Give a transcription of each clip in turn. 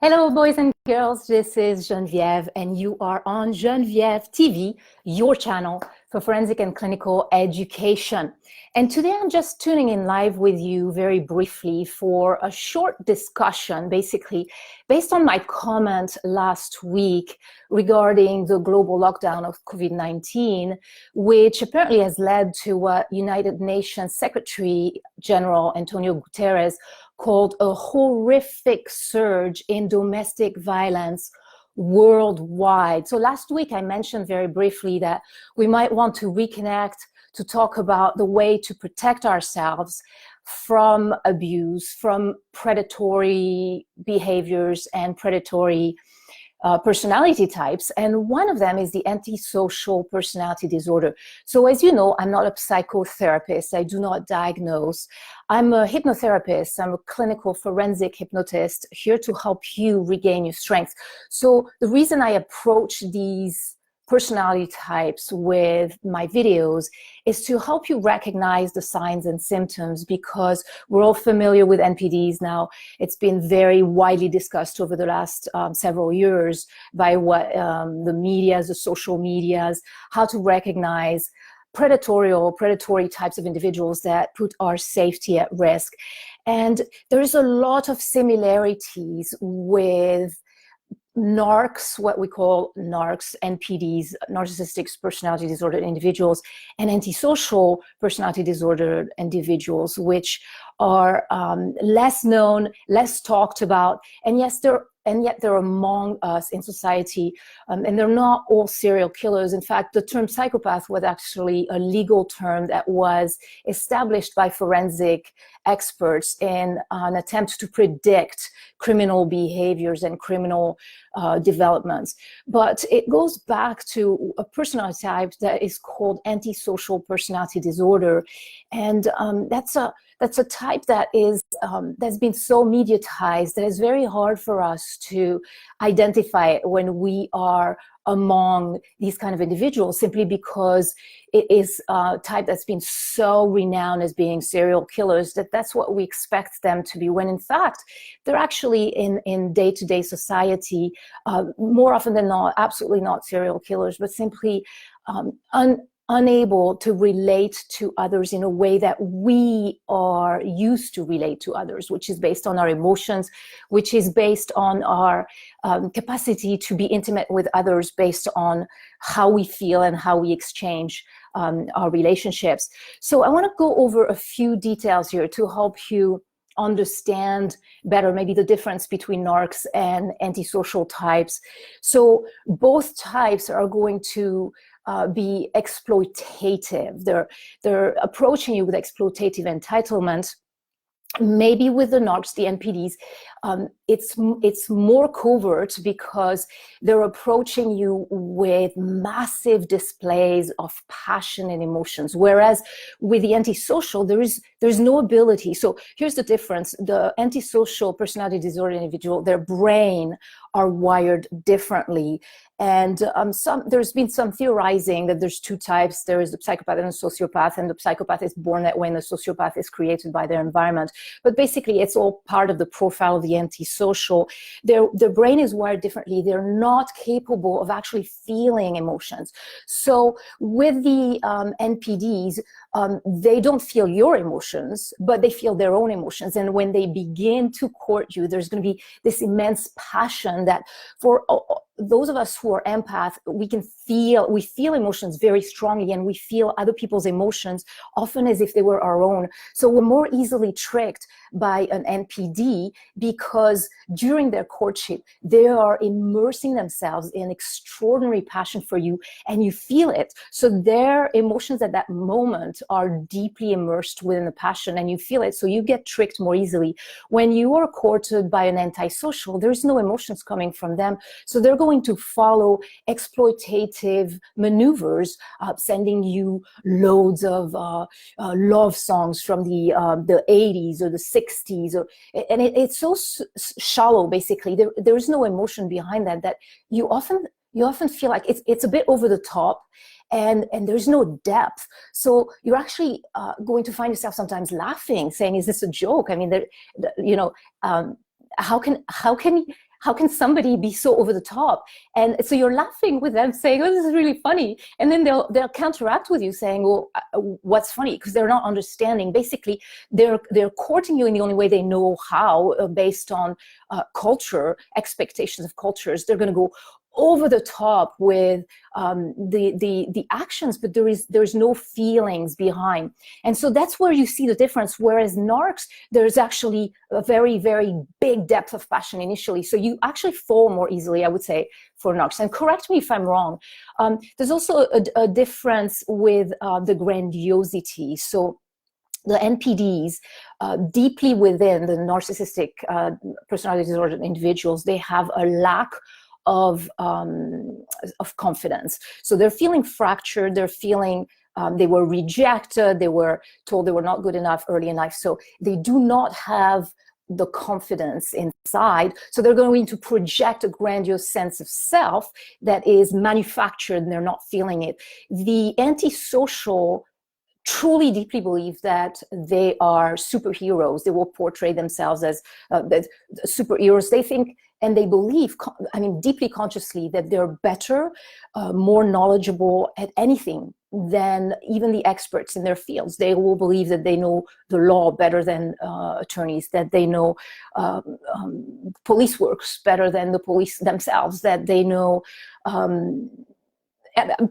Hello, boys and girls. This is Genviève, and you are on Genvièv TV, your channel for forensic and clinical education. And today I'm just tuning in live with you very briefly for a short discussion, basically based on my comment last week regarding the global lockdown of COVID-19, which apparently has led to what United Nations Secretary General Antonio Guterres called a horrific surge in domestic violence worldwide. So last week I mentioned very briefly that we might want to reconnect to talk about the way to protect ourselves from abuse, from predatory behaviors and predatory personality types, and one of them is the antisocial personality disorder. So as you know, I'm not a psychotherapist. I do not diagnose. I'm a hypnotherapist. I'm a clinical forensic hypnotist here to help you regain your strength. So the reason I approach these personality types with my videos is to help you recognize the signs and symptoms, because we're all familiar with NPDs now. It's been very widely discussed over the last several years by what the medias, the social medias, how to recognize predatory types of individuals that put our safety at risk. And there's a lot of similarities with NARCs, what we call NARCs, NPDs, narcissistic personality disorder individuals, and antisocial personality disorder individuals, which are less known, less talked about, and yet they're among us in society, and they're not all serial killers. In fact, the term psychopath was actually a legal term that was established by forensic experts in an attempt to predict criminal behaviors and criminal developments. But it goes back to a personality type that is called antisocial personality disorder, and that's a type that is that's been so mediatized that it's very hard for us to identify it when we are among these kind of individuals, simply because it is a type that's been so renowned as being serial killers that's what we expect them to be, when in fact they're actually in day-to-day society more often than not absolutely not serial killers, but simply unable to relate to others in a way that we are used to relate to others, which is based on our emotions, which is based on our capacity to be intimate with others based on how we feel and how we exchange our relationships. So I want to go over a few details here to help you understand better maybe the difference between NARCs and antisocial types. So both types are going to be exploitative. They're approaching you with exploitative entitlement. Maybe with the NARCs, the NPDs, it's more covert because they're approaching you with massive displays of passion and emotions. Whereas with the antisocial, there's no ability. So here's the difference. The antisocial personality disorder individual, their brain are wired differently. And there's been some theorizing that there's two types. There is the psychopath and the sociopath, and the psychopath is born that way and the sociopath is created by their environment. But basically, it's all part of the profile of the antisocial. Their brain is wired differently. They're not capable of actually feeling emotions. So with the NPDs, they don't feel your emotions, but they feel their own emotions. And when they begin to court you, there's going to be this immense passion that for those of us who are empath, we feel emotions very strongly, and we feel other people's emotions often as if they were our own. So we're more easily tricked by an NPD because during their courtship, they are immersing themselves in extraordinary passion for you, and you feel it. So their emotions at that moment are deeply immersed within the passion, and you feel it. So you get tricked more easily. When you are courted by an antisocial, there's no emotions coming from them. So they're going to follow exploitative maneuvers, sending you loads of love songs from the 80s or the 60s, and it's so shallow. Basically, there is no emotion behind that you often feel like it's a bit over the top, and there's no depth. So you're actually going to find yourself sometimes laughing, saying, "Is this a joke?" I mean, how can how can somebody be so over the top? And so you're laughing with them, saying, oh, this is really funny. And then they'll counteract with you saying, well, what's funny? Because they're not understanding. Basically, they're courting you in the only way they know how, based on culture, expectations of cultures. They're going to go over the top with the actions, but there's no feelings behind. And so that's where you see the difference. Whereas narcs, there's actually a very, very big depth of passion initially. So you actually fall more easily, I would say, for narcs. And correct me if I'm wrong. There's also a difference with the grandiosity. So the NPDs, deeply within the narcissistic personality disorder individuals, they have a lack of confidence. So they're feeling fractured, they're feeling they were rejected, they were told they were not good enough early in life. So they do not have the confidence inside. So they're going to project a grandiose sense of self that is manufactured and they're not feeling it. The antisocial truly deeply believe that they are superheroes. They will portray themselves as superheroes. They think and they believe, I mean, deeply consciously, that they're better, more knowledgeable at anything than even the experts in their fields. They will believe that they know the law better than attorneys, that they know police works better than the police themselves, that they know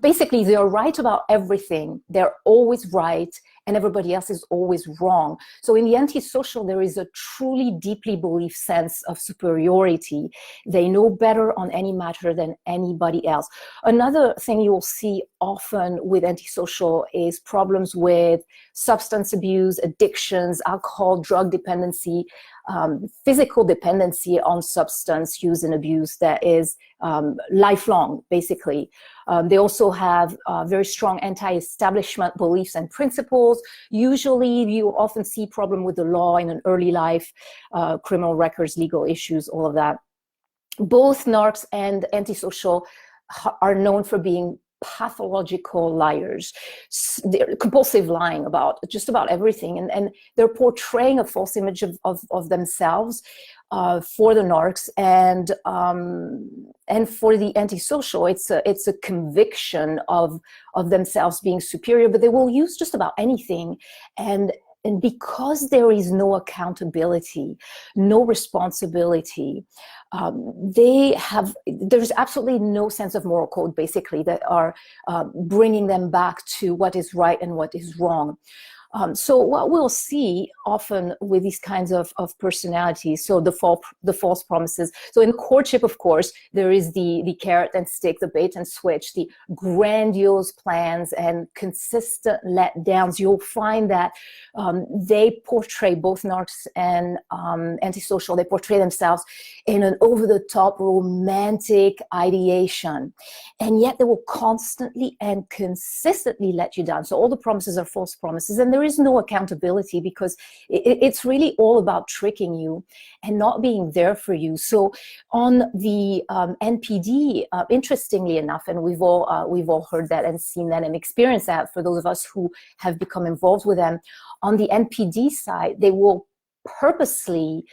basically they're right about everything. They're always right and everybody else is always wrong. So in the antisocial, there is a truly deeply believed sense of superiority. They know better on any matter than anybody else. Another thing you will see often with antisocial is problems with substance abuse, addictions, alcohol, drug dependency, physical dependency on substance use and abuse that is lifelong, basically. They also have very strong anti-establishment beliefs and principles. Usually you often see problem with the law in an early life, criminal records, legal issues, all of that. Both narcs and antisocial are known for being pathological liars. They're compulsive lying about just about everything, and they're portraying a false image of themselves for the narcs, and for the antisocial, it's a conviction of themselves being superior, but they will use just about anything. And because there is no accountability, no responsibility, there's absolutely no sense of moral code, basically, that are bringing them back to what is right and what is wrong. So what we'll see often with these kinds of personalities, so the false promises. So in courtship, of course, there is the carrot and stick, the bait and switch, the grandiose plans and consistent letdowns. You'll find that they portray, both narcs and antisocial, they portray themselves in an over-the-top romantic ideation. And yet they will constantly and consistently let you down. So all the promises are false promises, and there is no accountability because it's really all about tricking you and not being there for you. So on the NPD, interestingly enough, and we've all heard that and seen that and experienced that for those of us who have become involved with them, on the NPD side, they will purposely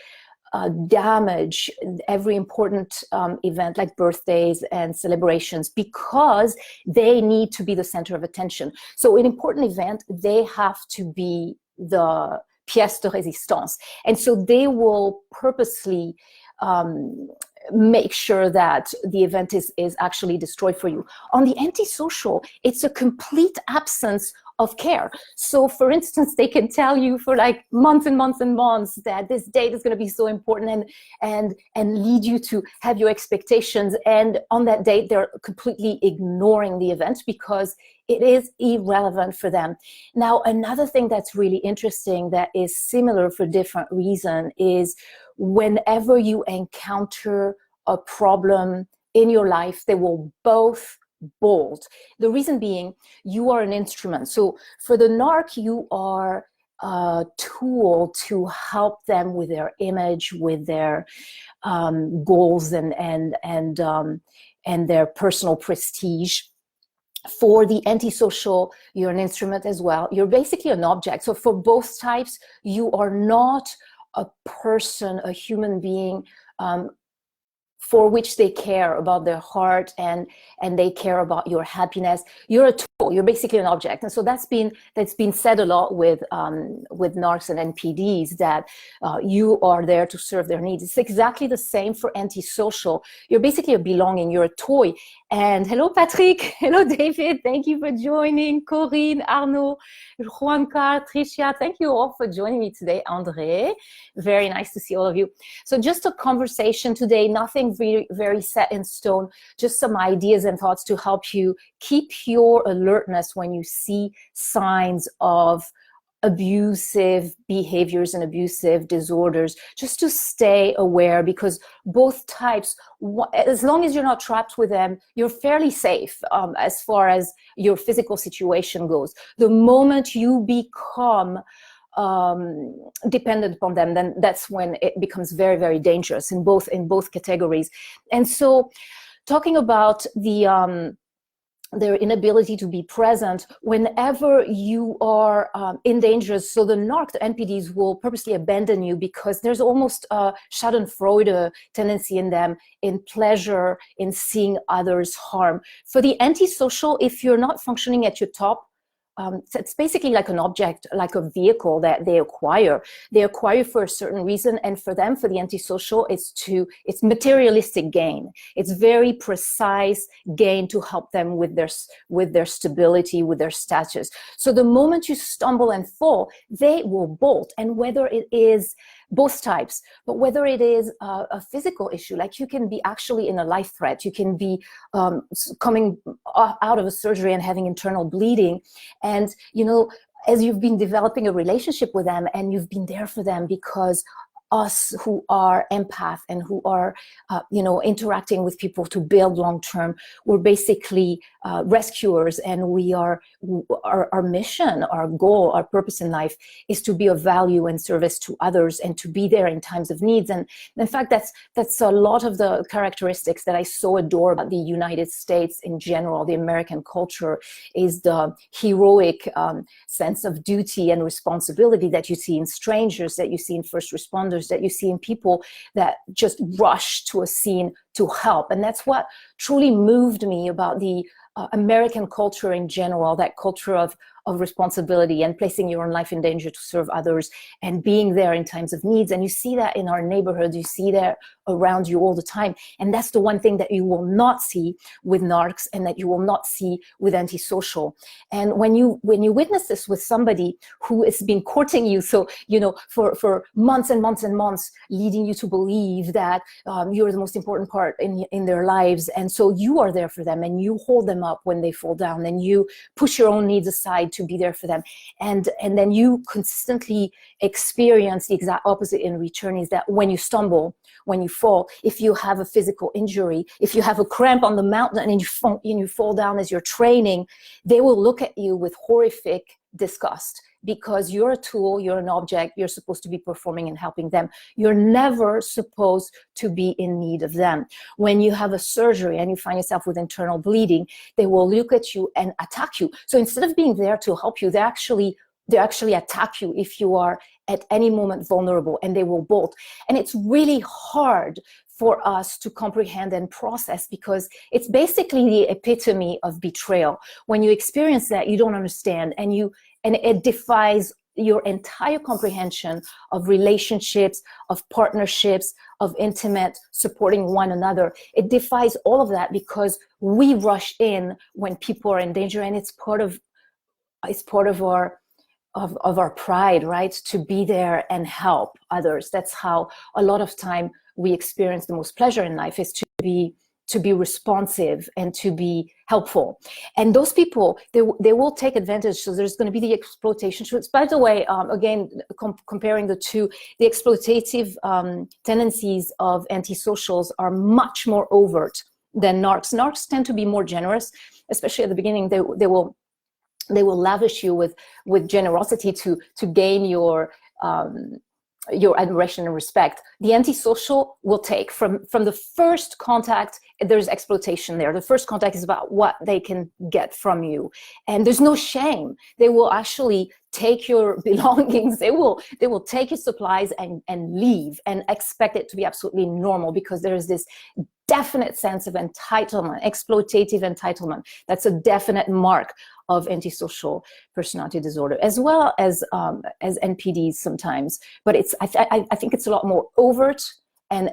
damage every important event like birthdays and celebrations because they need to be the center of attention. So an important event, they have to be the pièce de résistance. And so they will purposely make sure that the event is actually destroyed for you. On the antisocial, it's a complete absence of care. So for instance, they can tell you for like months and months and months that this date is going to be so important and lead you to have your expectations. And on that date, they're completely ignoring the event because it is irrelevant for them. Now, another thing that's really interesting that is similar for different reason is whenever you encounter a problem in your life, they will both bolt. The reason being, you are an instrument. So for the narc, you are a tool to help them with their image, with their goals and their personal prestige. For the antisocial, you're an instrument as well. You're basically an object. So for both types, you are not a person, a human being for which they care about their heart and they care about your happiness. You're a tool. You're basically an object. And so that's been said a lot with NARCs and NPDs, that you are there to serve their needs. It's exactly the same for Antisocial. You're basically a belonging. You're a toy. And hello, Patrick. Hello, David. Thank you for joining. Corinne, Arnaud, Juanca, Tricia. Thank you all for joining me today. André, very nice to see all of you. So just a conversation today, nothing very, very set in stone, just some ideas and thoughts to help you keep your alertness when you see signs of abusive behaviors and abusive disorders, just to stay aware, because both types, as long as you're not trapped with them, you're fairly safe as far as your physical situation goes. The moment you become dependent upon them, then that's when it becomes very, very dangerous in both categories. And so talking about their inability to be present whenever you are in danger. So the NARC, the NPDs, will purposely abandon you because there's almost a schadenfreude tendency in them, in pleasure, in seeing others harm. For the antisocial, if you're not functioning at your top, it's basically like an object, like a vehicle that they acquire. They acquire for a certain reason, and for them, for the antisocial, it's materialistic gain. It's very precise gain to help them with their stability, with their status. So the moment you stumble and fall, they will bolt. And whether it is both types, but whether it is a physical issue, like you can be actually in a life threat, you can be coming out of a surgery and having internal bleeding, and as you've been developing a relationship with them and you've been there for them, because us who are empath and who are interacting with people to build long-term, we're basically rescuers, and we are our mission, our goal, our purpose in life is to be of value and service to others and to be there in times of needs. And in fact, that's a lot of the characteristics that I so adore about the United States in general. The American culture is the heroic sense of duty and responsibility that you see in strangers, that you see in first responders, that you see in people that just rush to a scene to help. And that's what truly moved me about the American culture in general, that culture of responsibility and placing your own life in danger to serve others and being there in times of needs. And you see that in our neighborhoods, you see that around you all the time. And that's the one thing that you will not see with NARCs and that you will not see with Antisocial. And when you witness this with somebody who has been courting you, so, for months and months and months, leading you to believe that you're the most important part in their lives. And so you are there for them and you hold them up when they fall down, and you push your own needs aside to be there for them. And then you consistently experience the exact opposite in return, is that when you stumble, when you fall, if you have a physical injury, if you have a cramp on the mountain and you fall down as you're training, they will look at you with horrific disgust, because you're a tool, you're an object, you're supposed to be performing and helping them. You're never supposed to be in need of them. When you have a surgery and you find yourself with internal bleeding, they will look at you and attack you. So instead of being there to help you, they actually attack you if you are at any moment vulnerable, and they will bolt. And it's really hard for us to comprehend and process, because it's basically the epitome of betrayal. When you experience that, you don't understand, and it defies your entire comprehension of relationships, of partnerships, of intimate supporting one another. It defies all of that, because we rush in when people are in danger, and it's part of our pride, right? To be there and help others. That's how a lot of time we experience the most pleasure in life, is to be responsive and to be helpful. And those people, they will take advantage. So there's going to be the exploitation. So it's, by the way, again, comparing the two, the exploitative tendencies of antisocials are much more overt than NARCs. NARCs tend to be more generous, especially at the beginning. They will lavish you with generosity to gain your admiration and respect. The antisocial will take from the first contact. There's exploitation there. The first contact is about what they can get from you, and there's no shame. They will actually take your belongings, they will take your supplies and leave and expect it to be absolutely normal, because there is this definite sense of entitlement, exploitative entitlement. That's a definite mark of antisocial personality disorder, as well as NPDs sometimes. But I think it's a lot more overt and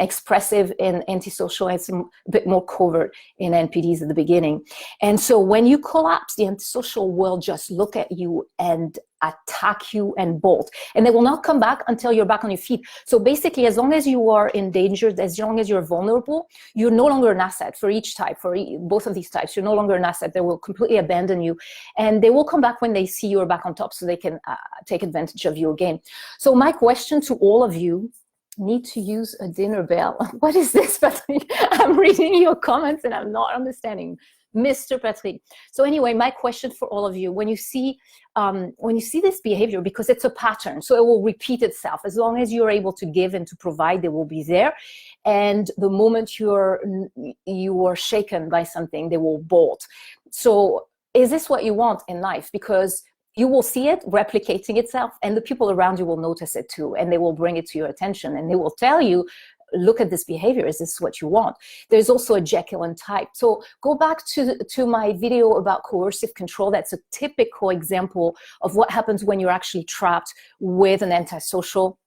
expressive in antisocial, and some a bit more covert in NPDs at the beginning. And so when you collapse, the antisocial will just look at you and attack you and bolt, and they will not come back until you're back on your feet. So basically, as long as you are in danger, as long as you're vulnerable, you're no longer an asset for each type, for both of these types. You're no longer an asset. They will completely abandon you, and they will come back when they see you're back on top, so they can take advantage of you again. So my question to all of you: need to use a dinner bell. What is this, Patrick? I'm reading your comments and I'm not understanding, Mr. Patrick. So anyway, my question for all of you: when you see this behavior, because it's a pattern, so it will repeat itself. As long as you're able to give and to provide, they will be there. And the moment you are shaken by something, they will bolt. So is this what you want in life? Because you will see it replicating itself, and the people around you will notice it too, and they will bring it to your attention, and they will tell you, look at this behavior, is this what you want? There's also a Jekyll and type. So go back to my video about coercive control. That's a typical example of what happens when you're actually trapped with an antisocial.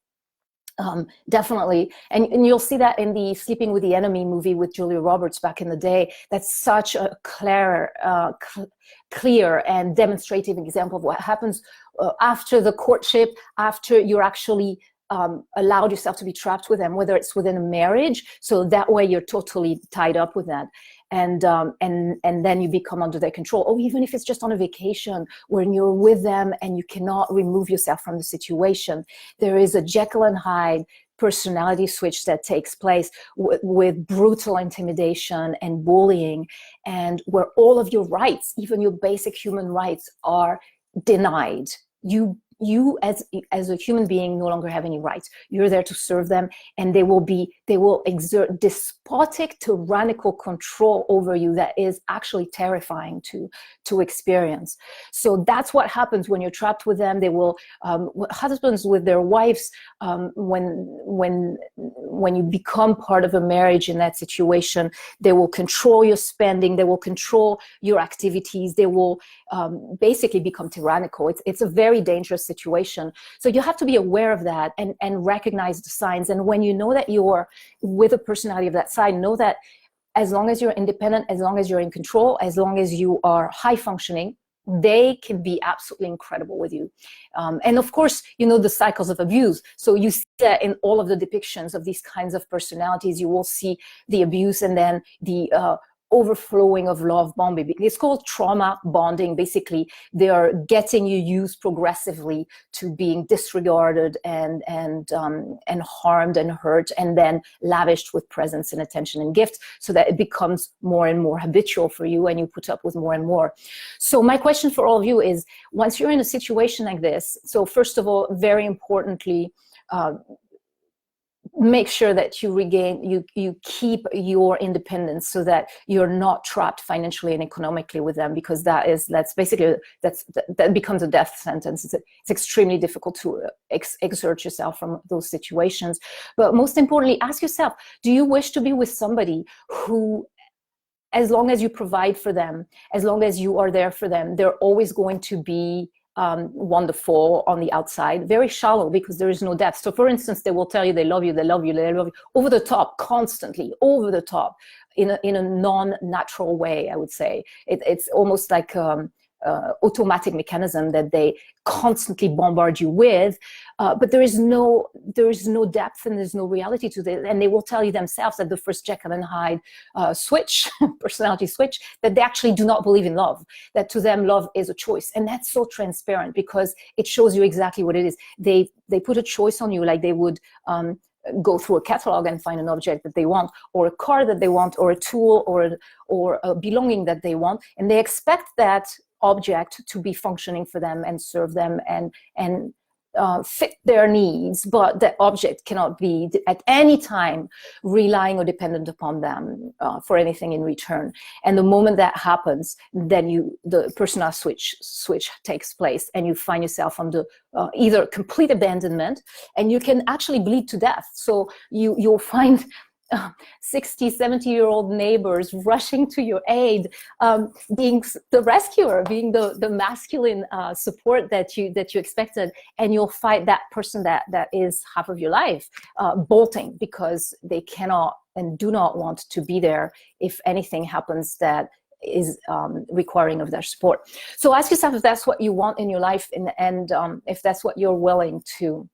Definitely, and you'll see that in the Sleeping with the Enemy movie with Julia Roberts back in the day. That's such a clear and demonstrative example of what happens after the courtship, after you're actually allowed yourself to be trapped with them, whether it's within a marriage. So that way you're totally tied up with that. And then you become under their control. Or even if it's just on a vacation when you're with them and you cannot remove yourself from the situation, there is a Jekyll and Hyde personality switch that takes place with brutal intimidation and bullying, and where all of your rights, even your basic human rights, are denied. You as a human being no longer have any rights. You're there to serve them, and they will exert despotic, tyrannical control over you that is actually terrifying to experience. So that's what happens when you're trapped with them. They will husbands with their wives, when you become part of a marriage in that situation, they will control your spending, they will control your activities, they will basically become tyrannical. It's a very dangerous situation. So you have to be aware of that and recognize the signs. And when you know that you're with a personality of that side, know that as long as you're independent, as long as you're in control, as long as you are high functioning, they can be absolutely incredible with you. And of course, you know the cycles of abuse. So you see that in all of the depictions of these kinds of personalities. You will see the abuse and then the overflowing of love bombing. It's called trauma bonding. Basically, they are getting you used progressively to being disregarded and harmed and hurt, and then lavished with presents and attention and gifts, so that it becomes more and more habitual for you, and you put up with more and more. So my question for all of you is, once you're in a situation like this, so first of all, very importantly, make sure that you keep your independence, so that you're not trapped financially and economically with them, because that becomes a death sentence. It's extremely difficult to exert yourself from those situations. But most importantly, ask yourself, do you wish to be with somebody who, as long as you provide for them, as long as you are there for them, they're always going to be wonderful on the outside, very shallow, because there is no depth. So for instance, they will tell you they love you, they love you, they love you, over the top, constantly, over the top, in a non-natural way, I would say. It's almost like automatic mechanism that they constantly bombard you with, but there is no depth, and there's no reality to it. And they will tell you themselves that the first Jekyll and Hyde switch, personality switch, that they actually do not believe in love, that to them love is a choice. And that's so transparent, because it shows you exactly what it is. They put a choice on you, like they would go through a catalog and find an object that they want, or a car that they want, or a tool, or a belonging that they want, and they expect that object to be functioning for them and serve them and fit their needs, but that object cannot be at any time relying or dependent upon them for anything in return. And the moment that happens, then the personal switch takes place, and you find yourself under either complete abandonment, and you can actually bleed to death. So you'll find 60, 70-year-old neighbors rushing to your aid, being the rescuer, being the masculine support that you expected, and you'll fight that person that is half of your life, bolting because they cannot and do not want to be there if anything happens that is requiring of their support. So ask yourself if that's what you want in your life, and if that's what you're willing to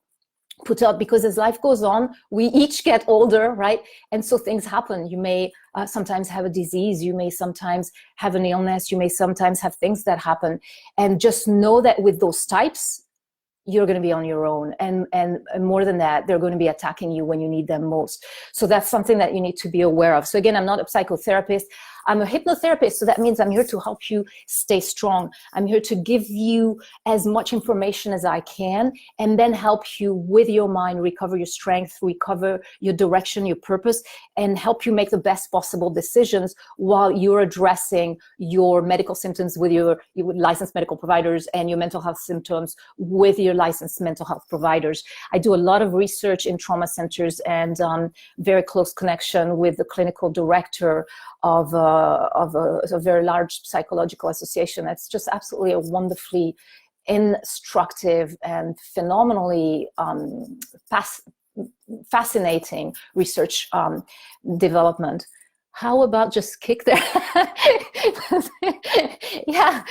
put up, because as life goes on, we each get older, right? And so things happen. You may sometimes have a disease, you may sometimes have an illness, you may sometimes have things that happen. And just know that with those types, you're going to be on your own. And more than that, they're going to be attacking you when you need them most. So that's something that you need to be aware of. So again, I'm not a psychotherapist. I'm a hypnotherapist, so that means I'm here to help you stay strong. I'm here to give you as much information as I can, and then help you with your mind recover your strength, recover your direction, your purpose, and help you make the best possible decisions while you're addressing your medical symptoms with your licensed medical providers, and your mental health symptoms with your licensed mental health providers. I do a lot of research in trauma centers, and very close connection with the clinical director of a very large psychological association. That's just absolutely a wonderfully instructive and phenomenally fascinating research development. How about just kick there? Yeah,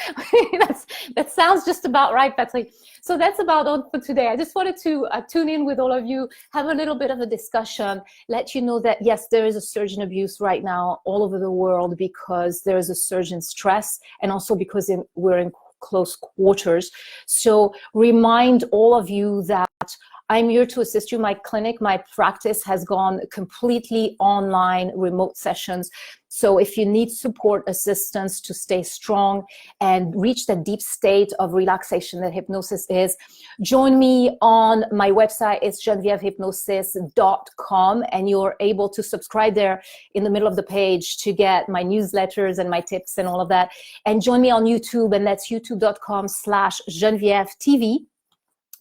that sounds just about right, Patrick. So that's about all for today. I just wanted to tune in with all of you, have a little bit of a discussion, let you know that, yes, there is a surge in abuse right now all over the world, because there is a surge in stress, and also because we're in close quarters. So remind all of you that I'm here to assist you. My clinic, my practice has gone completely online, remote sessions. So if you need support, assistance to stay strong and reach that deep state of relaxation that hypnosis is, join me on my website. It's genvievhypnosis.com, and you're able to subscribe there in the middle of the page to get my newsletters and my tips and all of that. And join me on YouTube, and that's youtube.com/GenvièvTV.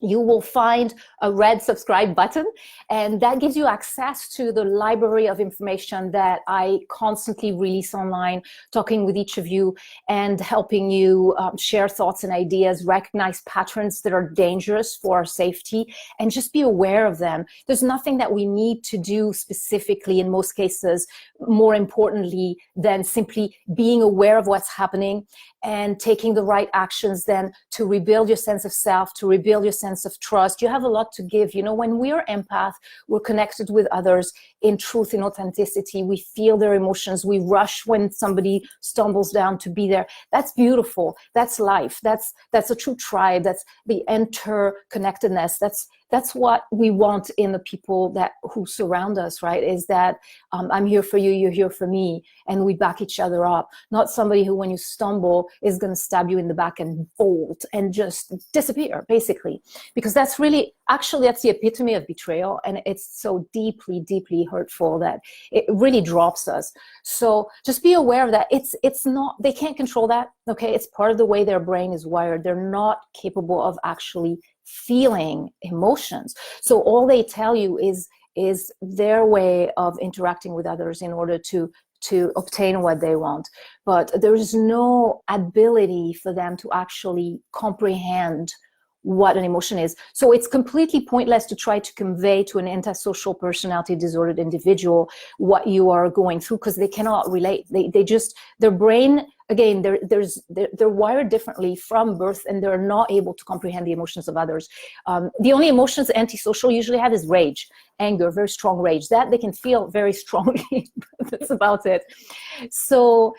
You will find a red subscribe button, and that gives you access to the library of information that I constantly release online, talking with each of you and helping you share thoughts and ideas, recognize patterns that are dangerous for our safety, and just be aware of them. There's nothing that we need to do specifically, in most cases, more importantly than simply being aware of what's happening and taking the right actions then to rebuild your sense of self, to rebuild your sense of trust. You have a lot to give. You know, when we're empath, we're connected with others in truth, in authenticity. We feel their emotions. We rush when somebody stumbles down to be there. That's beautiful. That's life. That's a true tribe. That's the interconnectedness. That's what we want in the people who surround us, right? Is that I'm here for you, you're here for me, and we back each other up. Not somebody who, when you stumble, is going to stab you in the back and bolt and just disappear, basically. Because that's the epitome of betrayal, and it's so deeply, deeply hurtful that it really drops us. So just be aware of that. It's not, they can't control that, okay? It's part of the way their brain is wired. They're not capable of actually feeling emotions. So all they tell you is their way of interacting with others in order to obtain what they want. But there is no ability for them to actually comprehend what an emotion is. So it's completely pointless to try to convey to an antisocial personality disordered individual what you are going through, because they cannot relate. Their brain, again, they're wired differently from birth, and they're not able to comprehend the emotions of others. The only emotions antisocial usually have is rage, anger, very strong rage. That they can feel very strongly. That's about it. So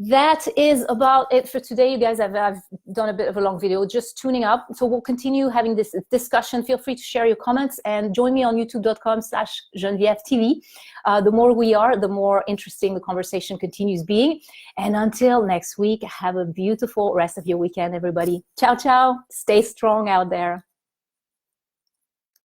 that is about it for today, you guys. I've done a bit of a long video, just tuning up. So we'll continue having this discussion. Feel free to share your comments and join me on youtube.com/GenvièvTV. The more we are, the more interesting the conversation continues being. And until next week, have a beautiful rest of your weekend, everybody. Ciao, ciao. Stay strong out there.